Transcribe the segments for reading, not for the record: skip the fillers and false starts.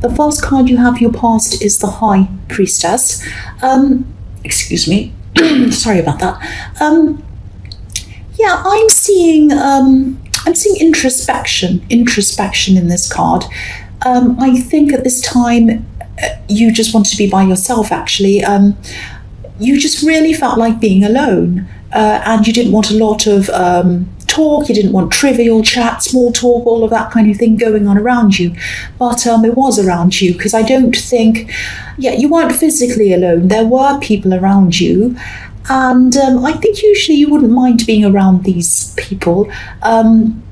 The first card you have for your past is the High Priestess. Excuse me. Sorry about that. Yeah, I'm seeing introspection in this card. I think at this time you just wanted to be by yourself, actually. You just really felt like being alone, and you didn't want a lot of talk. You didn't want trivial chat, small talk, all of that kind of thing going on around you. But it was around you, because I don't think, you weren't physically alone. There were people around you. And I think usually you wouldn't mind being around these people. I'm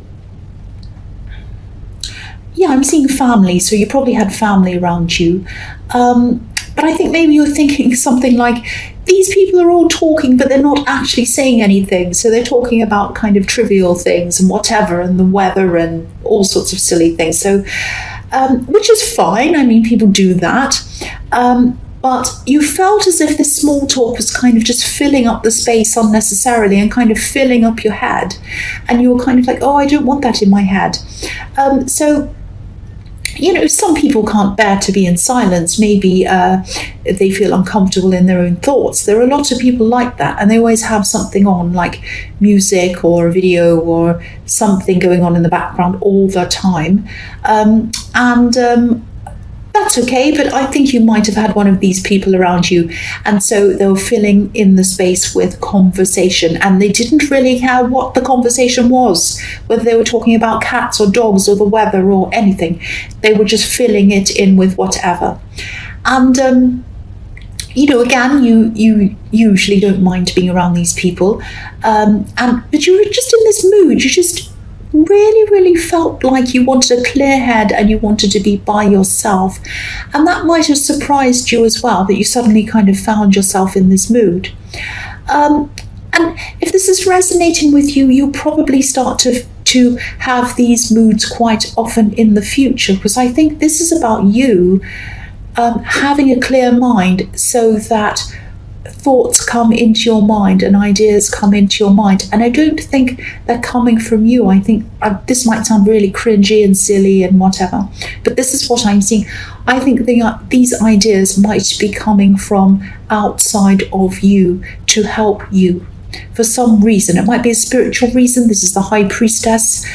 seeing family, so you probably had family around you. But I think maybe you're thinking something like, these people are all talking, but they're not actually saying anything. So they're talking about kind of trivial things and whatever, and the weather and all sorts of silly things. So, which is fine. I mean, people do that. But you felt as if this small talk was kind of just filling up the space unnecessarily and kind of filling up your head. And you were kind of like, oh, I don't want that in my head. So, some people can't bear to be in silence. Maybe they feel uncomfortable in their own thoughts. There are a lot of people like that, and they always have something on, like music or a video or something going on in the background all the time. That's okay, but I think you might have had one of these people around you, and so they were filling in the space with conversation, and they didn't really care what the conversation was, whether they were talking about cats or dogs or the weather or anything. They were just filling it in with whatever. And again, you usually don't mind being around these people, but you were just in this mood. You just really felt like you wanted a clear head and you wanted to be by yourself. And that might have surprised you as well, that you suddenly kind of found yourself in this mood. And if this is resonating with you, you'll probably start to have these moods quite often in the future, because I think this is about you having a clear mind, so that thoughts come into your mind and ideas come into your mind. And I don't think they're coming from you. I think this might sound really cringy and silly and whatever, but this is what I'm seeing. I think these ideas might be coming from outside of you to help you for some reason. It might be a spiritual reason. This is the High Priestess.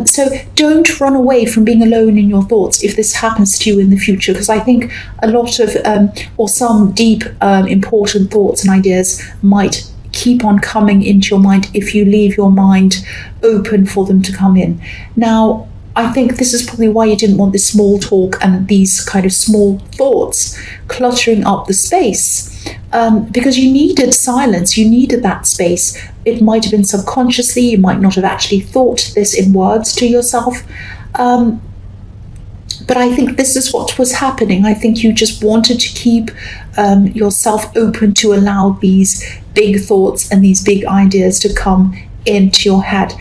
So don't run away from being alone in your thoughts if this happens to you in the future, because I think a lot of or some deep important thoughts and ideas might keep on coming into your mind if you leave your mind open for them to come in. Now, I think this is probably why you didn't want this small talk and these kind of small thoughts cluttering up the space, because you needed silence, you needed that space. It might have been subconsciously, you might not have actually thought this in words to yourself, but I think this is what was happening. I think you just wanted to keep yourself open to allow these big thoughts and these big ideas to come into your head.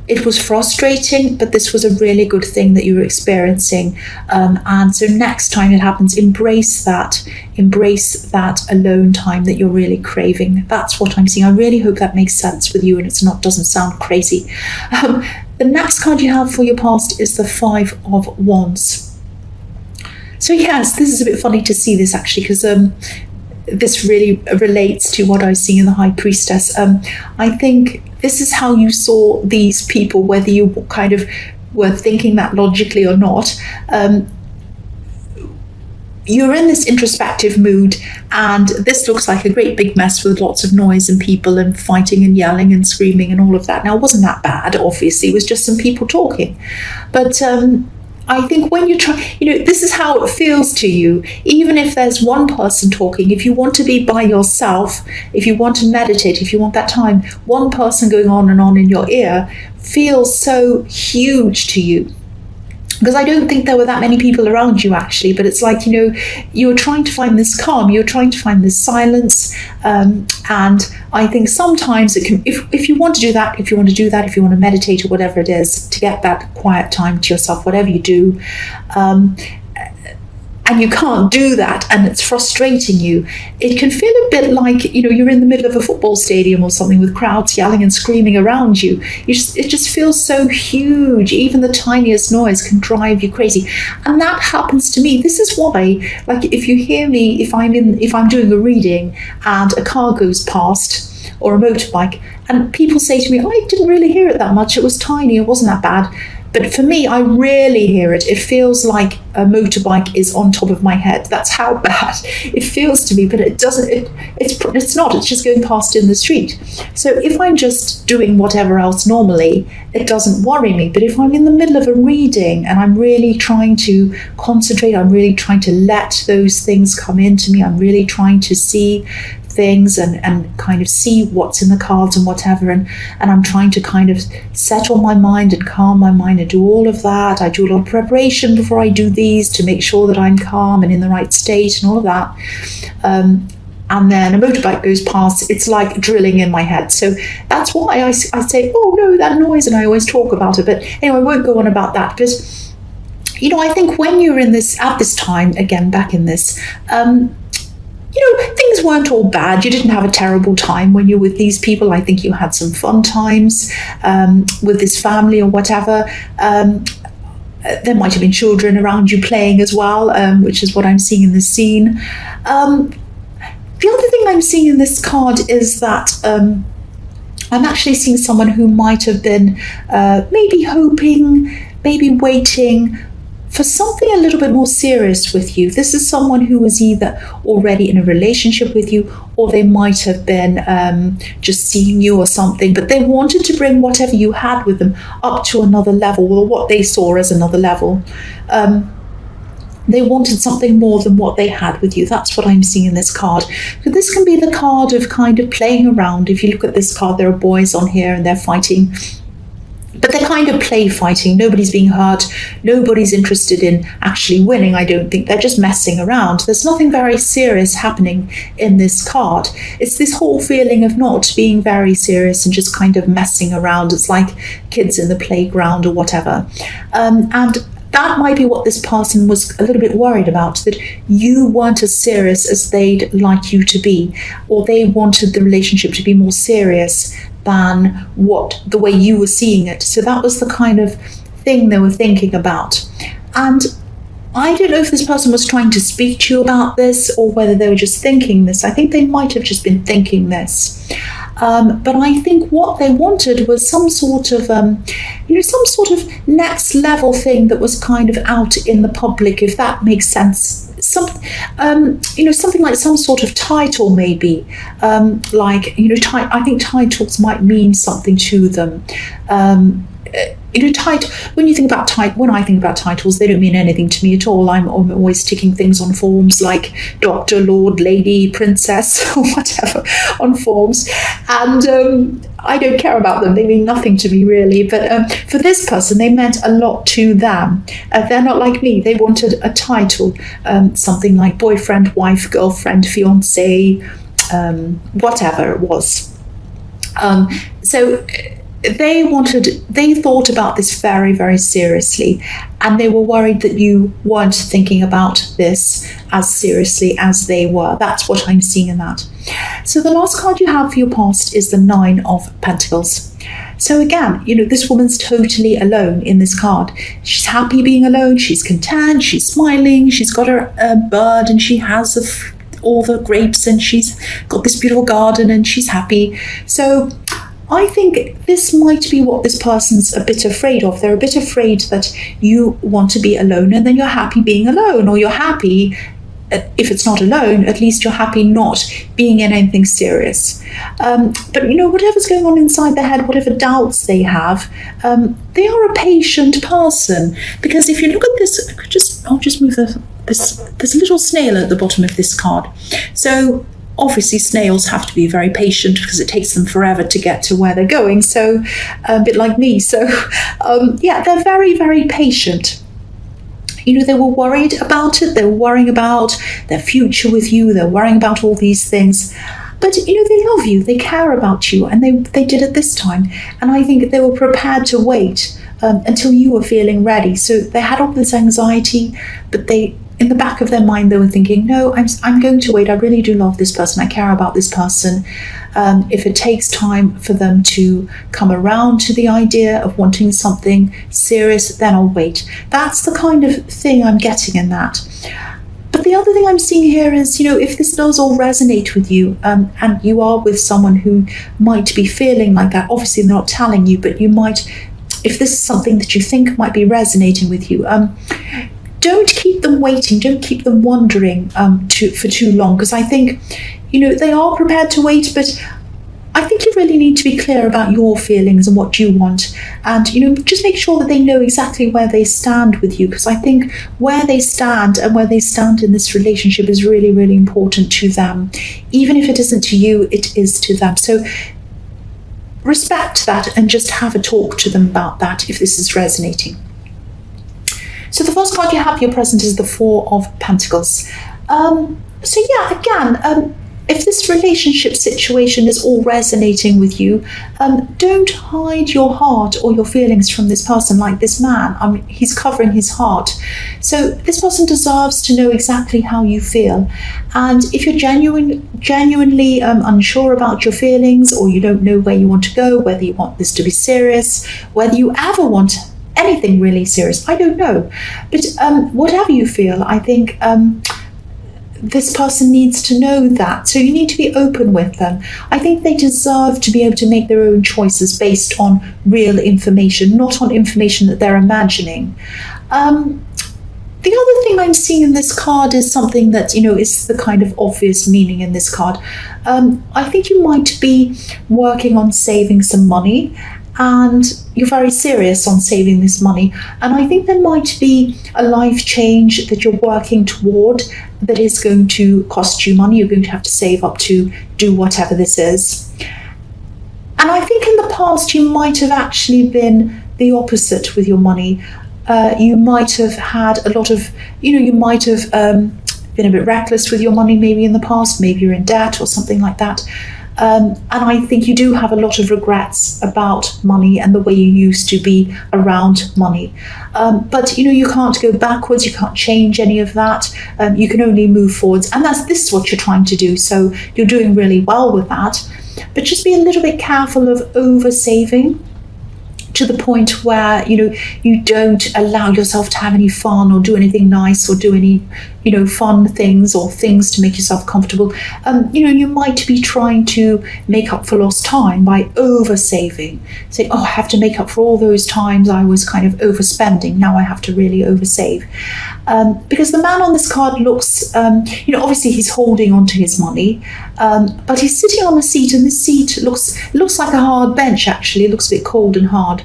It was frustrating, but this was a really good thing that you were experiencing. And so next time it happens, embrace that alone time that you're really craving. That's what I'm seeing. I really hope that makes sense with you and doesn't sound crazy. The next card you have for your past is the Five of Wands. So yes, this is a bit funny to see this actually, because this really relates to what I was seeing in the High Priestess. I think this is how you saw these people, whether you kind of were thinking that logically or not. You're in this introspective mood, and this looks like a great big mess with lots of noise and people and fighting and yelling and screaming and all of that. Now, it wasn't that bad, obviously. It was just some people talking. But I think when you try, this is how it feels to you. Even if there's one person talking, if you want to be by yourself, if you want to meditate, if you want that time, one person going on and on in your ear feels so huge to you. Because I don't think there were that many people around you actually, but it's like, you were trying to find this calm, you're trying to find this silence. And I think sometimes it can, if you want to do that, if you want to meditate or whatever it is, to get that quiet time to yourself, whatever you do, and you can't do that, and it's frustrating you, it can feel a bit like, you're in the middle of a football stadium or something with crowds yelling and screaming around you. It just feels so huge. Even the tiniest noise can drive you crazy. And that happens to me. This is why, like, if you hear me, if I'm doing a reading and a car goes past or a motorbike, and people say to me, I didn't really hear it that much, it was tiny, it wasn't that bad. But for me, I rarely hear it. It feels like a motorbike is on top of my head. That's how bad it feels to me. But it doesn't. It's not. It's just going past in the street. So if I'm just doing whatever else normally, it doesn't worry me. But if I'm in the middle of a reading and I'm really trying to concentrate, I'm really trying to let those things come into me, I'm really trying to see things and kind of see what's in the cards and whatever, and I'm trying to kind of settle my mind and calm my mind and do all of that. I do a lot of preparation before I do these to make sure that I'm calm and in the right state and all of that. And then a motorbike goes past, it's like drilling in my head. So that's why I say, oh no, that noise, and I always talk about it. But anyway, I won't go on about that, because I think when you're in this, at this time, again, back in this, things weren't all bad. You didn't have a terrible time when you're with these people. I think you had some fun times with this family or whatever. There might have been children around you playing as well, which is what I'm seeing in this scene. The other thing I'm seeing in this card is that I'm actually seeing someone who might have been maybe hoping, maybe waiting for something a little bit more serious with you. This is someone who was either already in a relationship with you, or they might have been just seeing you or something, but they wanted to bring whatever you had with them up to another level, or what they saw as another level. They wanted something more than what they had with you. That's what I'm seeing in this card. So this can be the card of kind of playing around. If you look at this card, there are boys on here and they're fighting. But they're kind of play fighting. Nobody's being hurt. Nobody's interested in actually winning, I don't think. They're just messing around. There's nothing very serious happening in this card. It's this whole feeling of not being very serious and just kind of messing around. It's like kids in the playground or whatever. And that might be what this person was a little bit worried about, that you weren't as serious as they'd like you to be, or they wanted the relationship to be more serious than the way you were seeing it. So that was the kind of thing they were thinking about. And I don't know if this person was trying to speak to you about this, or whether they were just thinking this. I think they might have just been thinking this. But I think what they wanted was some sort of, next level thing that was kind of out in the public, if that makes sense. Something like some sort of title, maybe. I think titles might mean something to them. When I think about titles, they don't mean anything to me at all. I'm always ticking things on forms like Doctor, Lord, Lady, Princess, or whatever on forms, and I don't care about them. They mean nothing to me, really. But for this person, they meant a lot to them. They're not like me. They wanted a title, something like boyfriend, wife, girlfriend, fiance, whatever it was. So they thought about this very, very seriously, and they were worried that you weren't thinking about this as seriously as they were. That's what I'm seeing in that. So the last card you have for your past is the Nine of Pentacles. So again, this woman's totally alone in this card. She's happy being alone. She's content. She's smiling. She's got her bird, and she has all the grapes, and she's got this beautiful garden, and she's happy. So I think this might be what this person's a bit afraid of. They're a bit afraid that you want to be alone, and then you're happy being alone, or you're happy, if it's not alone, at least you're happy not being in anything serious. But whatever's going on inside their head, whatever doubts they have, they are a patient person. Because if you look at this, I'll just move there's a little snail at the bottom of this card. So obviously snails have to be very patient, because it takes them forever to get to where they're going. So a bit like me. So they're very, very patient. They were worried about it. They were worrying about their future with you. They're worrying about all these things. But, they love you. They care about you. And they did it this time. And I think they were prepared to wait until you were feeling ready. So they had all this anxiety, but in the back of their mind, they were thinking, no, I'm going to wait. I really do love this person. I care about this person. If it takes time for them to come around to the idea of wanting something serious, then I'll wait. That's the kind of thing I'm getting in that. But the other thing I'm seeing here is, if this does all resonate with you, and you are with someone who might be feeling like that, obviously they're not telling you, but you might, if this is something that you think might be resonating with you, don't keep them waiting. Don't keep them wondering for too long, because I think, they are prepared to wait, but I think you really need to be clear about your feelings and what you want, and just make sure that they know exactly where they stand with you, because I think where they stand and where they stand in this relationship is really, really important to them. Even if it isn't to you, it is to them. So respect that and just have a talk to them about that if this is resonating. So the first card you have here present is the Four of Pentacles. So yeah, again, if this relationship situation is all resonating with you, don't hide your heart or your feelings from this person like this man. He's covering his heart. So this person deserves to know exactly how you feel. And if you're genuinely unsure about your feelings, or you don't know where you want to go, whether you want this to be serious, whether you ever want anything really serious, I don't know. But whatever you feel, I think this person needs to know that. So you need to be open with them. I think they deserve to be able to make their own choices based on real information, not on information that they're imagining. The other thing I'm seeing in this card is something that, is the kind of obvious meaning in this card. I think you might be working on saving some money, and you're very serious on saving this money. And I think there might be a life change that you're working toward that is going to cost you money. You're going to have to save up to do whatever this is. And I think in the past you might have actually been the opposite with your money. You might have had a lot of, you might have been a bit reckless with your money maybe in the past. Maybe you're in debt or something like that. And I think you do have a lot of regrets about money and the way you used to be around money. But you can't go backwards, you can't change any of that. You can only move forwards. And this is what you're trying to do. So you're doing really well with that. But just be a little bit careful of over saving to the point where, you don't allow yourself to have any fun or do anything nice or do any, fun things or things to make yourself comfortable. You might be trying to make up for lost time by over saving. Say, I have to make up for all those times I was kind of overspending. Now I have to really over save. Because the man on this card looks, obviously he's holding onto his money, but he's sitting on a seat, and this seat looks like a hard bench, actually. It looks a bit cold and hard.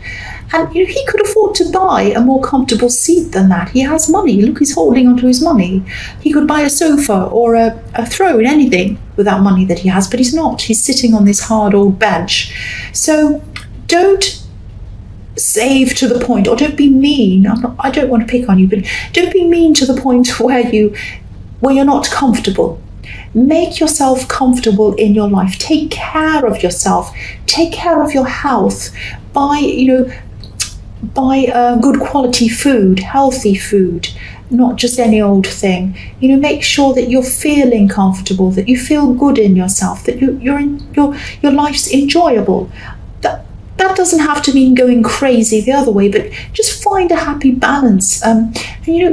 And he could afford to buy a more comfortable seat than that. He has money. Look, he's holding onto his money. He could buy a sofa or a throne, anything with that money that he has, but he's not. He's sitting on this hard old bench. So don't save to the point, or don't be mean. I don't want to pick on you, but don't be mean to the point where you're not comfortable. Make yourself comfortable in your life. Take care of yourself. Take care of your health. Buy good quality food, healthy food, not just any old thing. Make sure that you're feeling comfortable, that you feel good in yourself, that your life's enjoyable. That doesn't have to mean going crazy the other way, but just find a happy balance. And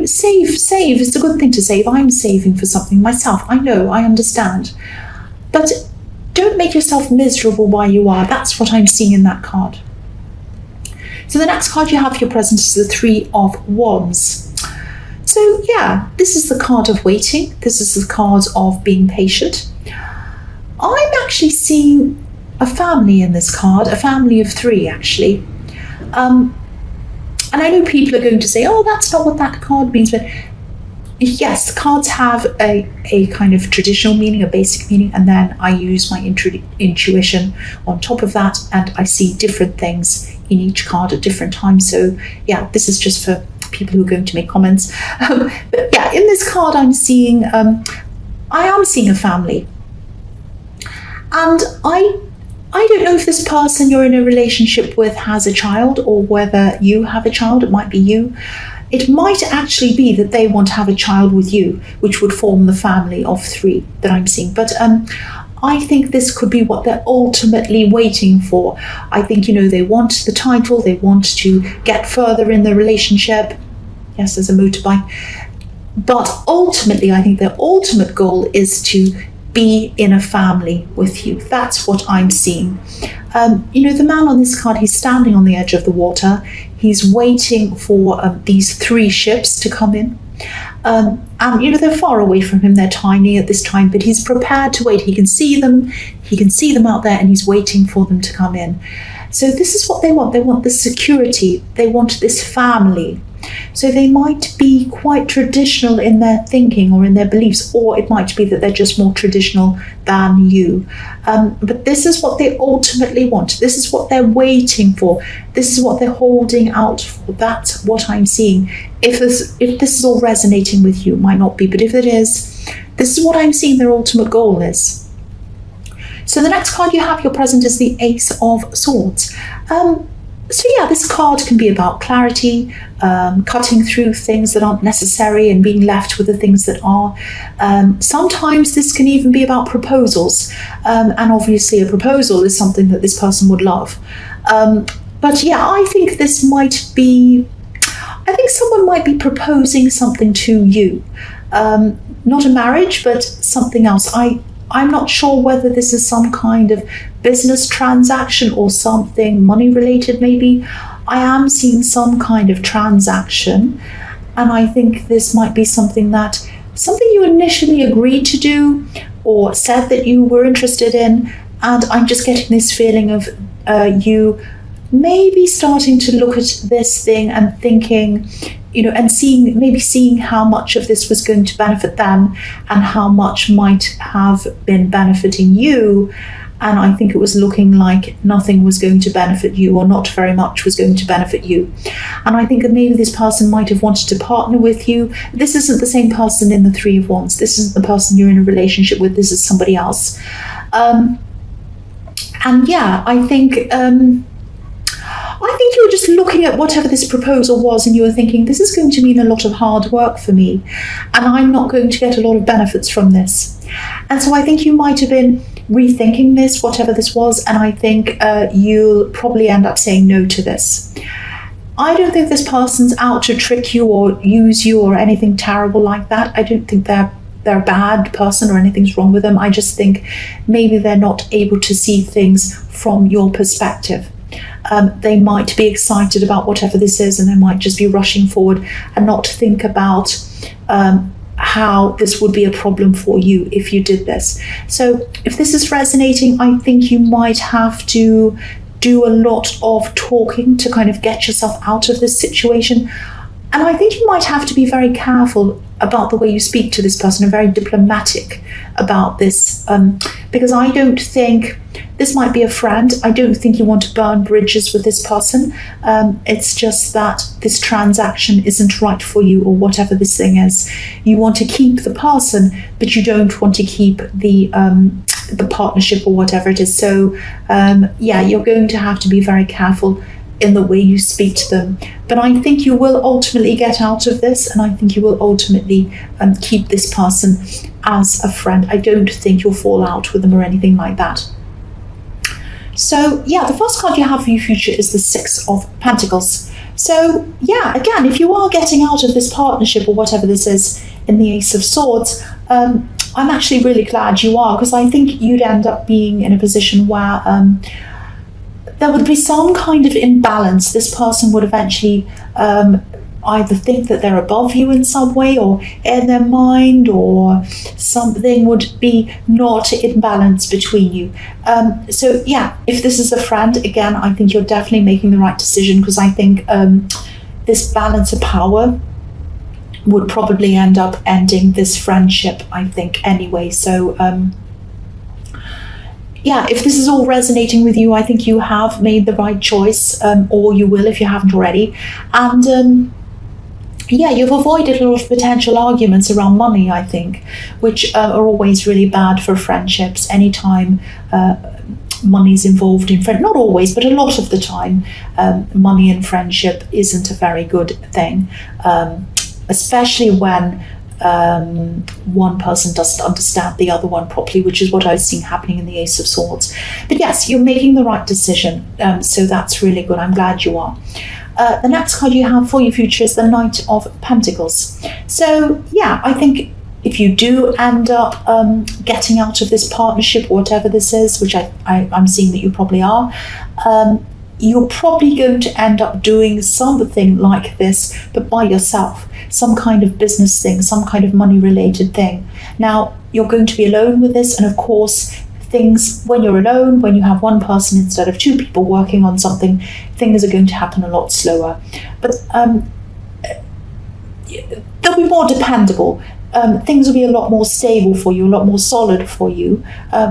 save. It's a good thing to save. I'm saving for something myself. I know, I understand. But don't make yourself miserable while you are. That's what I'm seeing in that card. So the next card you have here present is the Three of Wands. So yeah, this is the card of waiting. This is the card of being patient. I'm actually seeing a family in this card, a family of three, actually. And I know people are going to say, that's not what that card means, but yes, cards have a kind of traditional meaning, a basic meaning, and then I use my intuition on top of that, and I see different things in each card at different times. So yeah, this is just for people who are going to make comments. But yeah, in this card I'm seeing, I am seeing a family. And I don't know if this person you're in a relationship with has a child, or whether you have a child. It might be you. It might actually be that they want to have a child with you, which would form the family of 3 that I'm seeing. But I think this could be what they're ultimately waiting for. I think, they want the title, they want to get further in the relationship. Yes, there's a motorbike. But ultimately, I think their ultimate goal is to be in a family with you. That's what I'm seeing. The man on this card, he's standing on the edge of the water. He's waiting for these 3 ships to come in. And they're far away from him. They're tiny at this time, but he's prepared to wait. He can see them. He can see them out there, and he's waiting for them to come in. So this is what they want. They want this security. They want this family. So they might be quite traditional in their thinking or in their beliefs, or it might be that they're just more traditional than you. But this is what they ultimately want. This is what they're waiting for. This is what they're holding out for. That's what I'm seeing. If this is all resonating with you, it might not be, but if it is, this is what I'm seeing their ultimate goal is. So the next card you have, your present, is the Ace of Swords. So yeah, this card can be about clarity, cutting through things that aren't necessary and being left with the things that are. Sometimes this can even be about proposals. And obviously a proposal is something that this person would love. But yeah, I think someone might be proposing something to you. Not a marriage, but something else. I'm not sure whether this is some kind of business transaction or something money related maybe. I am seeing some kind of transaction, and I think this might be something you initially agreed to do or said that you were interested in, and I'm just getting this feeling of you maybe starting to look at this thing and thinking, and seeing how much of this was going to benefit them and how much might have been benefiting you. And I think it was looking like nothing was going to benefit you, or not very much was going to benefit you. And I think that maybe this person might have wanted to partner with you. This isn't the same person in the 3 of Wands. This isn't the person you're in a relationship with. This is somebody else. And yeah, I think you were just looking at whatever this proposal was, and you were thinking, this is going to mean a lot of hard work for me, and I'm not going to get a lot of benefits from this. And so I think you might have been rethinking this, whatever this was, and I think you'll probably end up saying no to this. I don't think this person's out to trick you or use you or anything terrible like that. I don't think they're a bad person or anything's wrong with them. I just think maybe they're not able to see things from your perspective. They might be excited about whatever this is, and they might just be rushing forward and not think about how this would be a problem for you if you did this. So if this is resonating, I think you might have to do a lot of talking to kind of get yourself out of this situation. And I think you might have to be very careful about the way you speak to this person and very diplomatic about this, because I don't think this might be a friend. I don't think you want to burn bridges with this person. It's just that this transaction isn't right for you, or whatever this thing is. You want to keep the person, but you don't want to keep the partnership or whatever it is. So yeah, you're going to have to be very careful in the way you speak to them. But I think you will ultimately get out of this, and I think you will ultimately keep this person as a friend. I don't think you'll fall out with them or anything like that. So yeah, the first card you have for your future is the 6 of Pentacles. So yeah, again, if you are getting out of this partnership or whatever this is in the Ace of Swords, I'm actually really glad you are, because I think you'd end up being in a position where there would be some kind of imbalance. This person would eventually either think that they're above you in some way, or in their mind, or something would be not in balance between you. So yeah, if this is a friend, again, I think you're definitely making the right decision, because I think this balance of power would probably end up ending this friendship, I think, anyway. So yeah, if this is all resonating with you, I think you have made the right choice, or you will if you haven't already. And yeah, you've avoided a lot of potential arguments around money, I think, which are always really bad for friendships. Anytime money's involved in friendship. Not always, but a lot of the time, money in friendship isn't a very good thing, especially when one person doesn't understand the other one properly, which is what I've seen happening in the Ace of Swords. But yes, you're making the right decision, so that's really good. I'm glad you are. The next card you have for your future is the Knight of Pentacles. So yeah, I think if you do end up getting out of this partnership, or whatever this is, which I'm seeing that you probably are, you're probably going to end up doing something like this, but by yourself. Some kind of business thing, some kind of money-related thing. Now, you're going to be alone with this, and of course, things, when you're alone, when you have one person instead of two people working on something, things are going to happen a lot slower. But they'll be more dependable. Things will be a lot more stable for you, a lot more solid for you,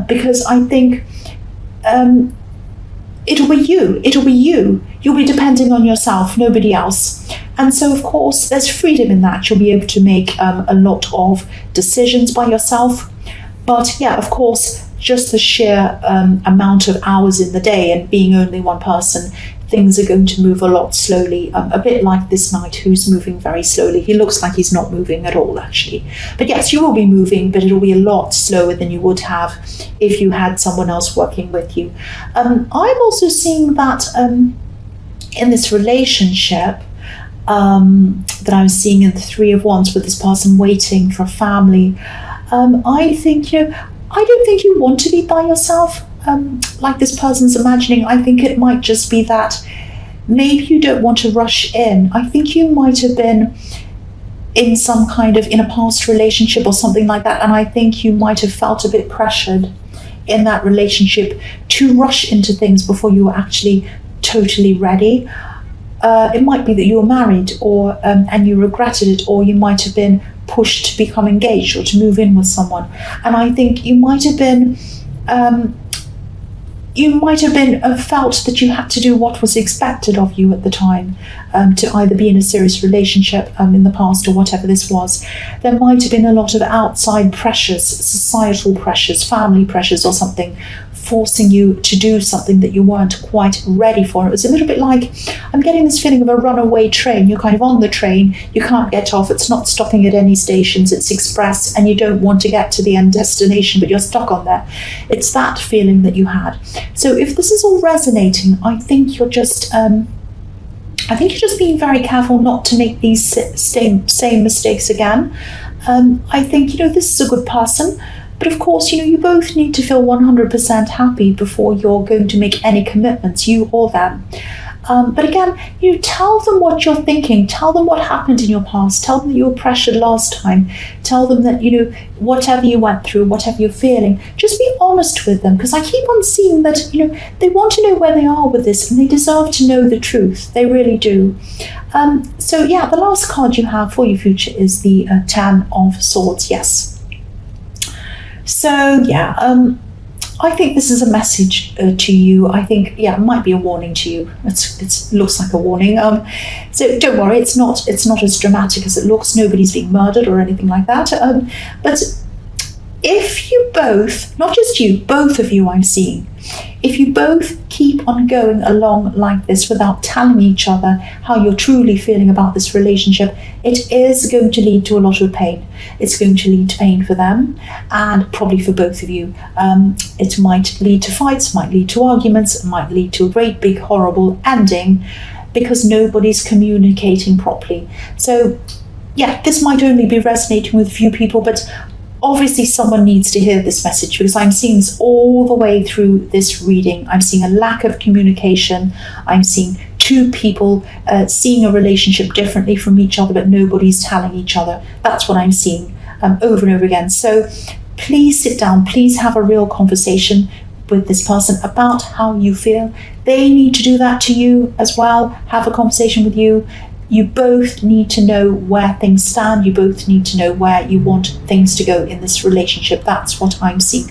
because I think it'll be you. You'll be depending on yourself, nobody else. And so, of course, there's freedom in that. You'll be able to make a lot of decisions by yourself. But yeah, of course, just the sheer amount of hours in the day and being only one person, things are going to move a lot slowly, a bit like this knight who's moving very slowly. He looks like he's not moving at all, actually. But yes, you will be moving, but it'll be a lot slower than you would have if you had someone else working with you. I'm also seeing that in this relationship that I'm seeing in the Three of Wands with this person waiting for a family, I think, I don't think you want to be by yourself. Like this person's imagining. I think it might just be that maybe you don't want to rush in. I think you might have been in in a past relationship or something like that, and I think you might have felt a bit pressured in that relationship to rush into things before you were actually totally ready. It might be that you were married, or and you regretted it, or you might have been pushed to become engaged or to move in with someone. And I think you might have been felt that you had to do what was expected of you at the time, to either be in a serious relationship in the past or whatever this was. There might have been a lot of outside pressures, societal pressures, family pressures or something, forcing you to do something that you weren't quite ready for. It was a little bit like, I'm getting this feeling of a runaway train. You're kind of on the train, you can't get off, it's not stopping at any stations, it's express, and you don't want to get to the end destination, but you're stuck on there. It's that feeling that you had. So if this is all resonating, I think you're just being very careful not to make these same mistakes again. I think, this is a good person. But of course, you both need to feel 100% happy before you're going to make any commitments, you or them. But again, tell them what you're thinking. Tell them what happened in your past. Tell them that you were pressured last time. Tell them that, whatever you went through, whatever you're feeling, just be honest with them. Because I keep on seeing that, they want to know where they are with this, and they deserve to know the truth. They really do. So yeah, the last card you have for your future is the Ten of Swords. Yes. So yeah, I think this is a message to you. I think, it might be a warning to you. It looks like a warning. So don't worry, it's not as dramatic as it looks. Nobody's being murdered or anything like that. But if you both, not just you, both of you I'm seeing, if you both keep on going along like this without telling each other how you're truly feeling about this relationship, it is going to lead to a lot of pain. It's going to lead to pain for them, and probably for both of you. It might lead to fights, might lead to arguments, it might lead to a great big horrible ending because nobody's communicating properly. So yeah, this might only be resonating with a few people, but obviously someone needs to hear this message, because I'm seeing this all the way through this reading. I'm seeing a lack of communication. I'm seeing two people seeing a relationship differently from each other, but nobody's telling each other. That's what I'm seeing over and over again. So please sit down. Please have a real conversation with this person about how you feel. They need to do that to you as well. Have a conversation with you. You both need to know where things stand. You both need to know where you want things to go in this relationship. That's what I'm seeing.